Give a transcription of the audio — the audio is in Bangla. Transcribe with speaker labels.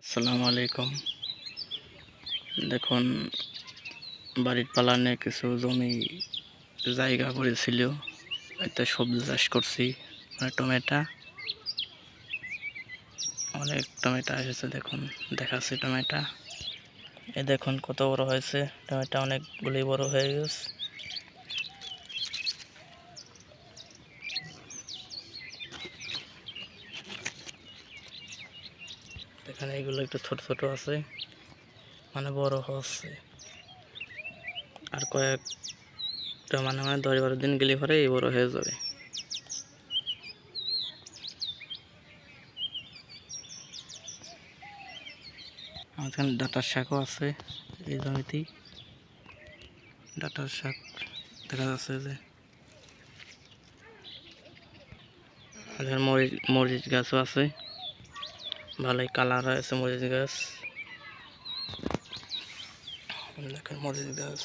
Speaker 1: আসসালামু আলাইকুম। দেখুন, বাড়ির পালানে কিছু জমি জায়গা পড়েছিল, এতে সবজি চাষ করছি। টমেটো, অনেক টমেটো এসেছে। দেখুন, দেখাচ্ছি টমেটো। এ দেখুন কত বড় হয়েছে টমেটো, অনেকগুলি বড় হয়ে গেছে। এখানে এগুলো একটু ছোট ছোট আছে, মানে বড় হচ্ছে। আর কয়েকটা মানে 10-12 দিন গেলে পরে এই বড় হয়ে যাবে। এখানে ডাঁটার শাকও আছে, এই জমিতেই ডাঁটার শাক দেখা যাচ্ছে। যে আর মরিচ গাছও আছে, ভালোই কালার হয়েছে মরিচ গাছ। দেখেন মরিচ গাছ।